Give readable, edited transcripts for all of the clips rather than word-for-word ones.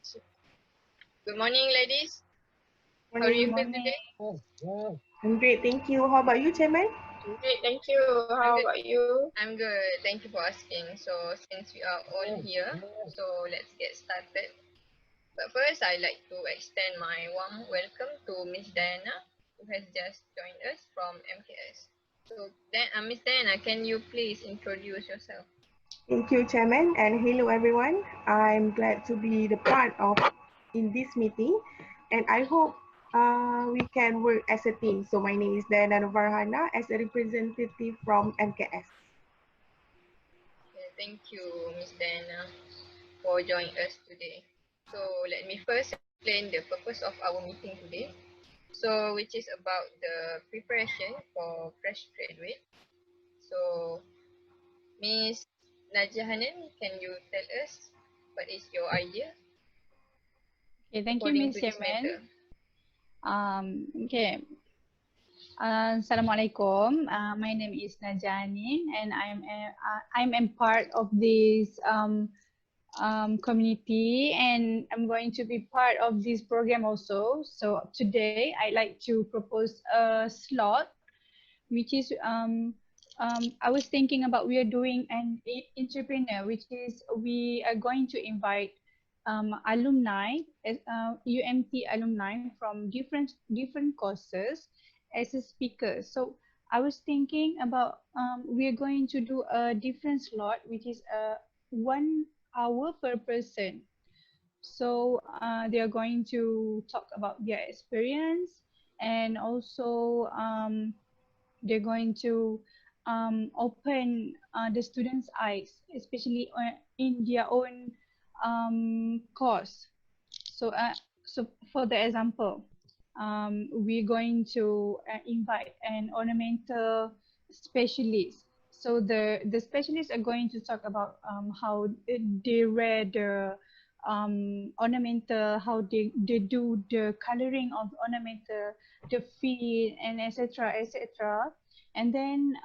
Good morning, ladies. How are Morning. you feel today? I'm great, thank you. How about you, Chairman? Great, thank you. How about you? I'm good. Thank you for asking. So since we are all here, so let's get started. But first, I'd like to extend my warm welcome to Miss Diana, who has just joined us from MKS. So then, Miss Diana, can you please introduce yourself? Thank you, Chairman, and hello, everyone. I'm glad to be the part of in this meeting, and I hope we can work as a team. So my name is Diana Novarhana as a representative from MKS. Okay, thank you, Miss Diana, for joining us today. So let me first explain the purpose of our meeting today. So which is about the preparation for fresh graduate. So Miss Najia Hanan, can you tell us what is your idea Okay, thank you, according Ms. to this matter? Chairman. Okay. Assalamualaikum. My name is Najani, and I'm a part of this community, and I'm going to be part of this program also. So today I'd like to propose a slot, which is I was thinking about we are doing an entrepreneur, which is we are going to invite alumni, UMT alumni from different courses as a speaker. So I was thinking about we are going to do a different slot, which is 1 hour per person. So they are going to talk about their experience, and also they're going to open the students' eyes, especially in their own course. So for the example, we're going to invite an ornamental specialist. So the specialists are going to talk about how they read the ornamental, how they do the coloring of ornamental, the feet, and etc. etc. And then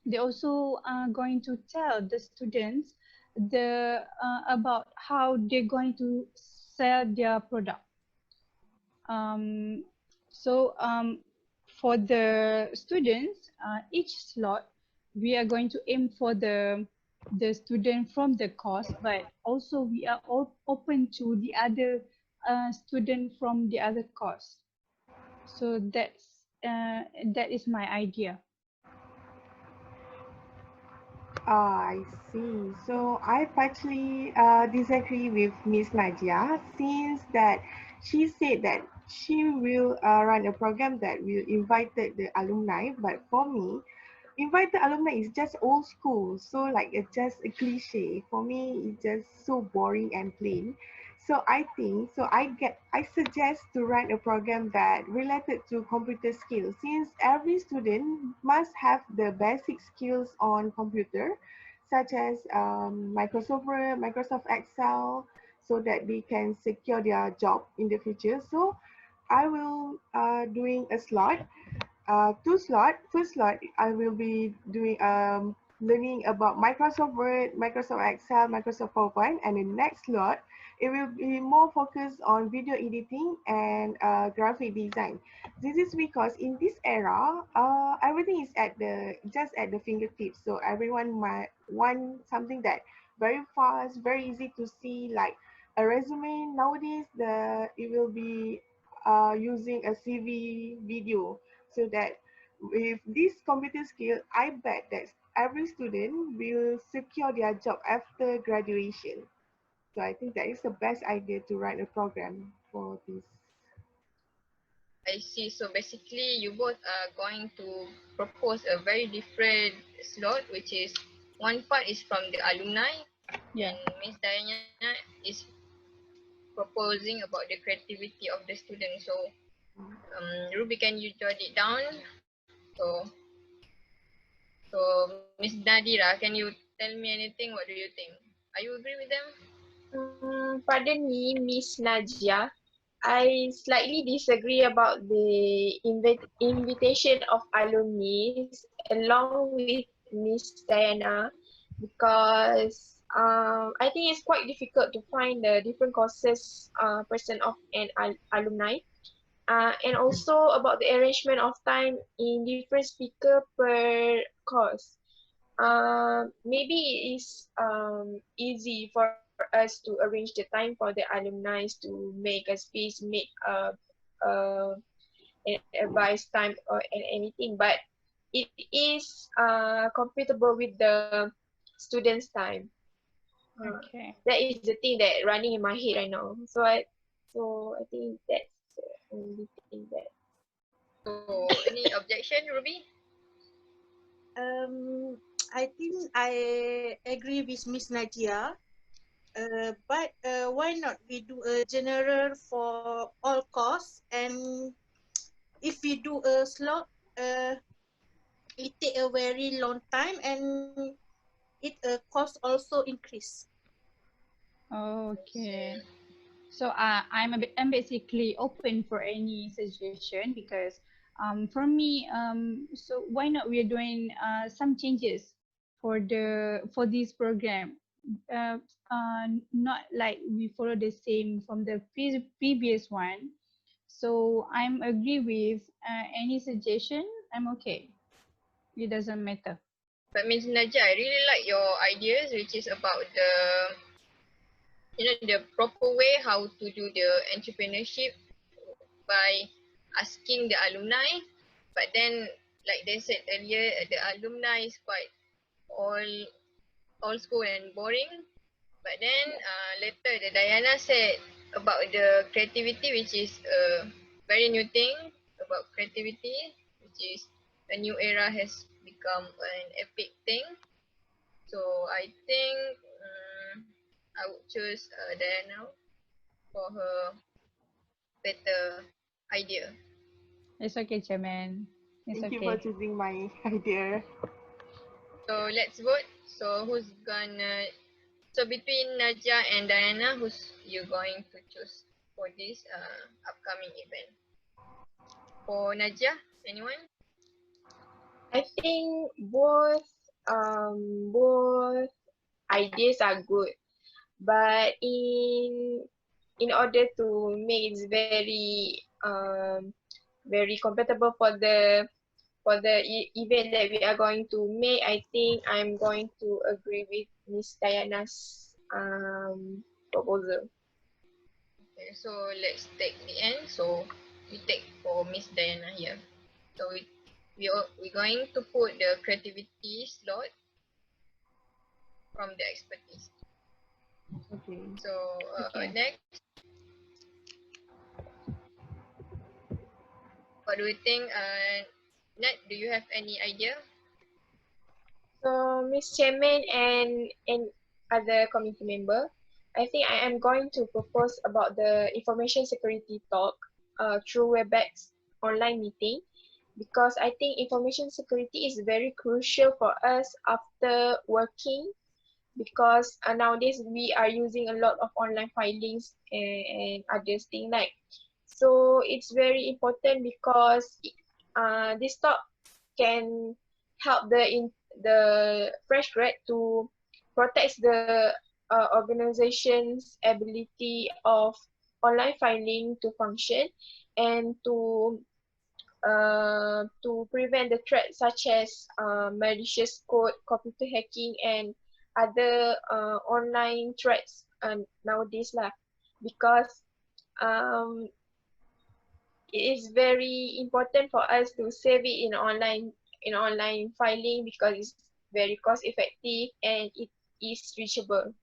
they also are going to tell the students about how they're going to sell their product. So for the students, each slot we are going to aim for the student from the course, but also we are all open to the other student from the other course. So that is my idea. I see. So I partially disagree with Miss Nadia, since that she said that she will run a program that will invite the alumni. But for me, invite the alumni is just old school. So like it's just a cliche. For me, it's just so boring and plain. So I suggest to run a program that related to computer skills, since every student must have the basic skills on computer, such as Microsoft Word, Microsoft Excel, so that they can secure their job in the future. So I will doing a slot, two slot. First slot, I will be doing learning about Microsoft Word, Microsoft Excel, Microsoft PowerPoint, and the next slot, it will be more focused on video editing and graphic design. This is because in this era, everything is at the just at the fingertips. So everyone might want something that very fast, very easy to see, like a resume. Nowadays, it will be using a CV video, so that with this computer skill, I bet that every student will secure their job after graduation. So I think that is the best idea to write a program for this. I see. So basically, you both are going to propose a very different slot, which is one part is from the alumni, Yeah. and Miss Diana is proposing about the creativity of the students. So Ruby, can you jot it down? So Miss Nadira, can you tell me anything? What do you think? Are you agree with them? Pardon me, Miss Najia. I slightly disagree about the invitation of alumni along with Miss Diana, because I think it's quite difficult to find the different courses person of an alumni. And also about the arrangement of time in different speaker per course. Maybe it is easy for us to arrange the time for the alumni to make a space, make uh, an advice time or anything, but it is compatible with the students' time. Okay. That is the thing that running in my head right now. So I think that's the only thing that. So any objection, Ruby? Um, I think I agree with Miss Nadia. But why not we do a general for all course, and if we do a slot, it take a very long time, and it cost also increase. I see. Okay. So I'm basically open for any suggestion because for me so why not we're doing some changes for this program, uh, not like we follow the same from the previous one. So I'm agree with any suggestion. I'm okay. It doesn't matter. But Ms. Najah, I really like your ideas, which is about the proper way how to do the entrepreneurship by asking the alumni. But then, like they said earlier, the alumni is quite all old school and boring. But then later the Diana said about the creativity, which is a very new thing about creativity, which is a new era has become an epic thing. So I think I would choose Diana for her better idea. It's okay, Chairman. It's Thank you for okay. choosing my idea. So let's vote. So who's gonna? So between Najah and Diana, who's you going to choose for this upcoming event? For Najah, anyone? I think both ideas are good, but in order to make it very compatible for the event that we are going to make, I think I'm going to agree with Miss Diana's proposal. Okay, so let's take the end. So we take for Miss Diana here. So we're going to put the creativity slot from the expertise. Okay. So Okay. next, what do we think? Nat, do you have any idea? So, Miss Chairman and other committee member, I think I am going to propose about the information security talk through WebEx online meeting, because I think information security is very crucial for us after working, because nowadays we are using a lot of online filings and others thing like, so it's very important because this talk can help the fresh grad to protect the organization's ability of online filing to function, and to prevent the threats such as malicious code, computer hacking, and other online threats nowadays lah. Because um, it is very important for us to save it in online filing, because it's very cost effective and it is reachable.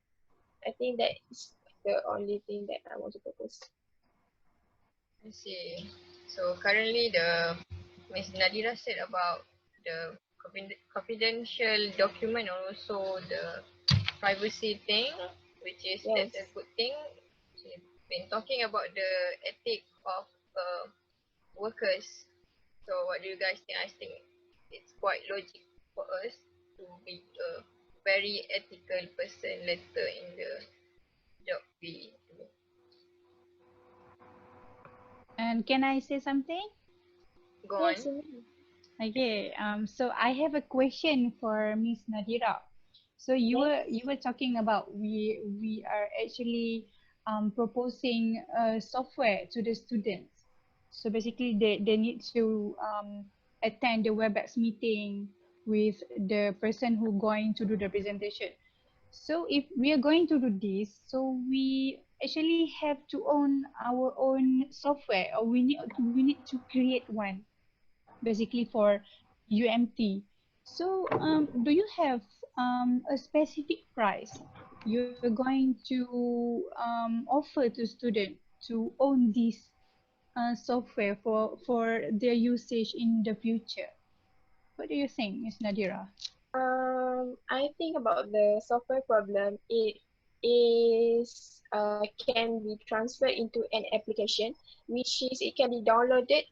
I think that is the only thing that I want to propose. I see. So currently the Miss Nadira said about the confidential document and also the privacy thing, which is that's a Yes. good thing. She's been talking about the ethic of workers. So what do you guys think? I think it's quite logic for us to be a very ethical person later in the job we do. And can I say something? Go Yes, on. you mean. Okay. So I have a question for Miss Nadira. So you were talking about we are actually proposing software to the students. So basically they need to attend the WebEx meeting with the person who going to do the presentation. So if we are going to do this, so we actually have to own our own software, or we need to create one basically for UMT. So do you have a specific price you're going to offer to student to own this software for their usage in the future? What do you think, Miss Nadira? I think about the software problem. It is can be transferred into an application, which is it can be downloaded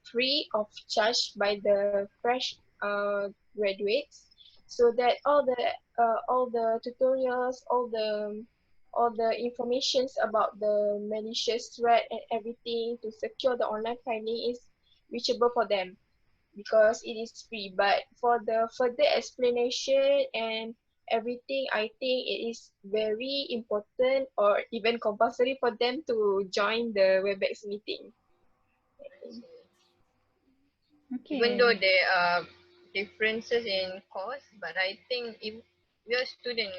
free of charge by the fresh graduates, so that all the tutorials, all the informations about the malicious threat and everything to secure the online finding is reachable for them because it is free. But for the further explanation and everything, I think it is very important or even compulsory for them to join the WebEx meeting. I I think. see. Even though Okay. there are differences in cost, but I think if we are student,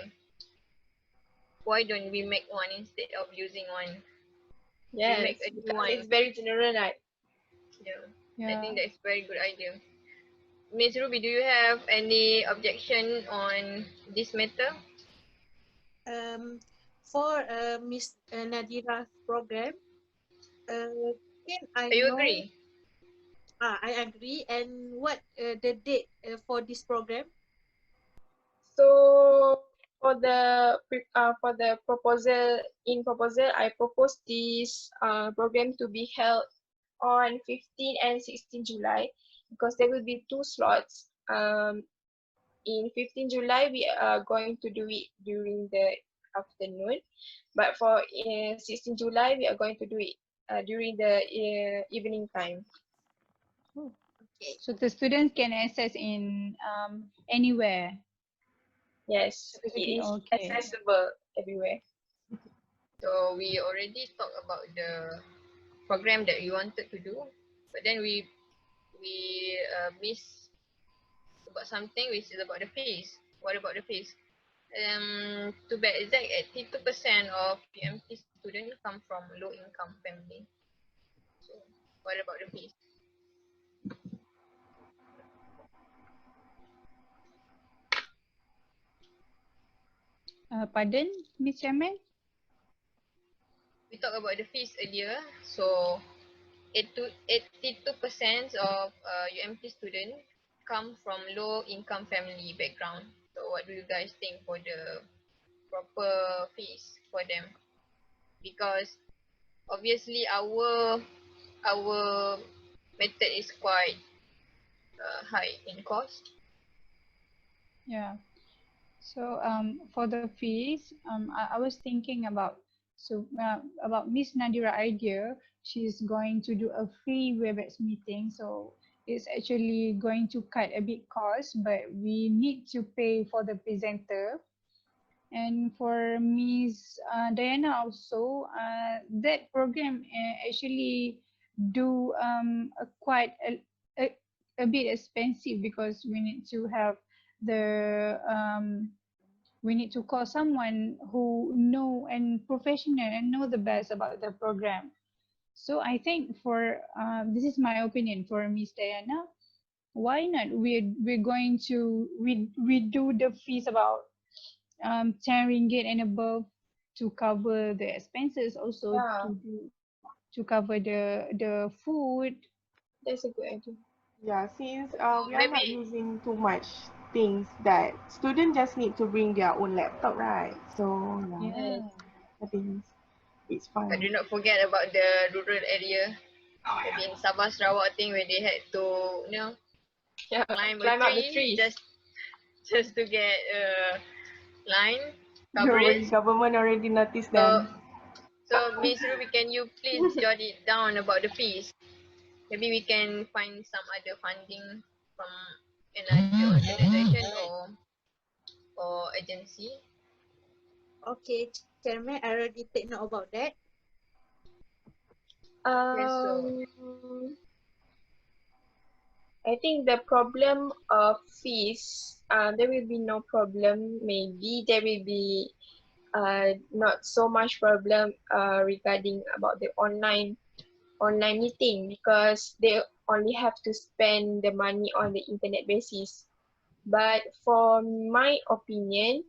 why don't we make one instead of using one? We make Yes, a new because it's one. very general, right? Yeah, I Yeah. think that's very good idea. Miss Ruby, do you have any objection on this matter? Um, for Miss Nadira's program, can I Do you know? agree? I agree. And what the date for this program? So for the proposal, I propose this program to be held on 15 and 16 July because there will be two slots. In 15 July, we are going to do it during the afternoon, but for 16 July, we are going to do it during the evening time. Oh. Okay. So the students can access in anywhere. Yes, So it basically, is okay. accessible everywhere. So we already talked about the program that we wanted to do, but then we miss about something which is about the fees. What about the fees? To be exact, 82% of UMT students come from low income family. So what about the fees? Pardon, Miss Chairman? We talked about the fees earlier. So 82% of UMT students come from low income family background. So what do you guys think for the proper fees for them? Because obviously our method is quite high in cost. Yeah. So for the fees, I was thinking about Miss Nadira idea. She's going to do a free WebEx meeting, so it's actually going to cut a bit cost, but we need to pay for the presenter. And for Miss Diana also, that program actually do a, a bit expensive because we need to have the we need to call someone who know and professional and know the best about the program. So I think for this is my opinion for Miss Diana. Why not? We're going to we do the fees about 10 ringgit and above to cover the expenses, also Yeah, to cover the food. that's a good idea. Yeah, since So we are not maybe using too much things that students just need to bring their own laptop, right? So yeah, Yes. Yeah. I think it's but do fine. not forget about the rural area. Maybe in Sabah Sarawak thing where they had to Yeah, climb a climb up the tree trees. just to get a line The coverage. government already noticed So them. so Miss Ruby, can you please jot it down about the fees? Maybe we can find some other funding from another organization or or agency. Okay, Chairman, I already take note about that. Okay, so I think the problem of fees, there will be no problem. Maybe there will be not so much problem regarding about the online meeting, because they only have to spend the money on the internet basis. But for my opinion,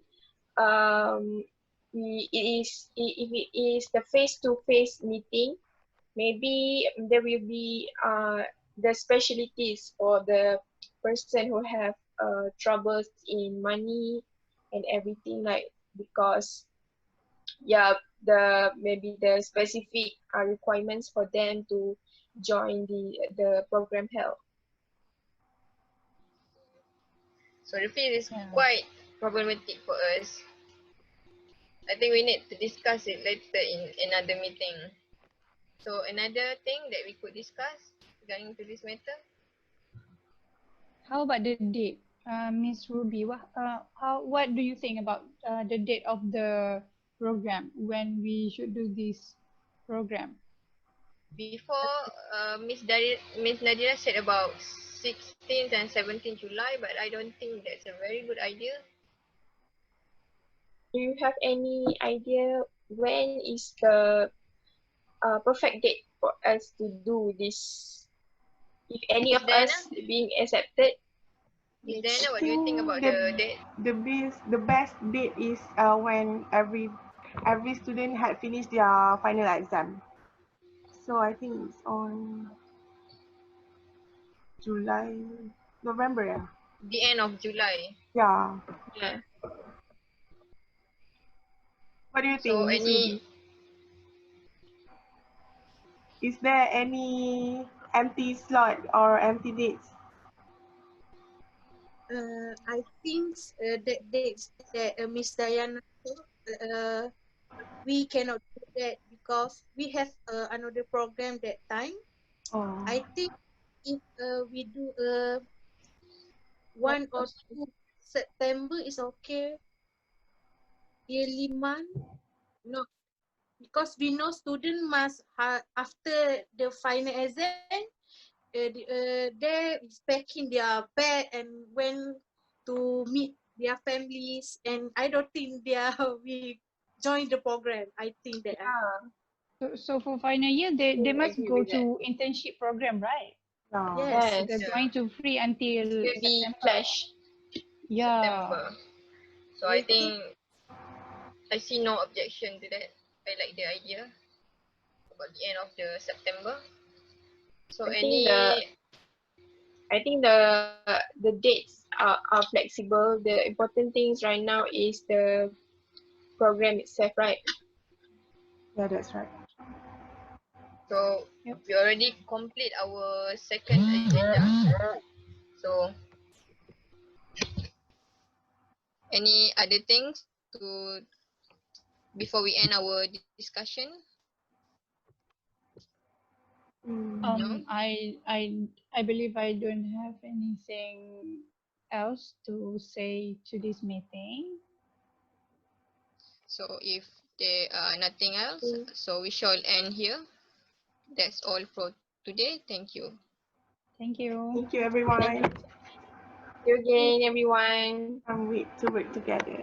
um, if it is the face-to-face meeting, maybe there will be the specialties for the person who have troubles in money and everything, like, because yeah, the maybe the specific requirements for them to join the program help. so the fee is Yeah. quite problematic for us. I think we need to discuss it later in another meeting. So another thing that we could discuss regarding to this matter. How about the date, Miss Ruby? What do you think about the date of the program when we should do this program? Before, Miss Nadira said about 16th and 17th July, but I don't think that's a very good idea. Do you have any idea when is the perfect date for us to do this? If any Miss of Diana, us being accepted, Miss I Diana, what do you think think about the date? the best date is when every student had finished their final exam. So I think it's on July, November. Yeah. The end of July. Yeah. yeah. What do you So think, Miss any, Ruby? Is there any empty slot or empty dates? I think that dates that Miss Diana told, we cannot do that because we have another program that time. Oh. I think if we do What 1 or 2 September is okay. Yearly month, no, because we know student must after the final exam, they is packing their bag and went to meet their families, and I don't think they are we join the program. I think that yeah, So for final year, they I must agree go with that. to internship program, right? Yeah. yes, They're Yes, going yeah, to free it until will be September. clash. Yeah. September. So I I think think I see no objection to that. I like the idea about the end of the September. So I think the any, I think the dates are flexible. The important things right now is the program itself, right? Yeah, that's right. so Yep. we already complete our second agenda. So any other things to before we end our discussion? Mm. No. I believe I don't have anything else to say to this meeting. So if there are nothing else, Mm. so we shall end here. That's all for today. Thank you. Thank you. Thank you, Thank everyone. you again, everyone. Can't wait to work together.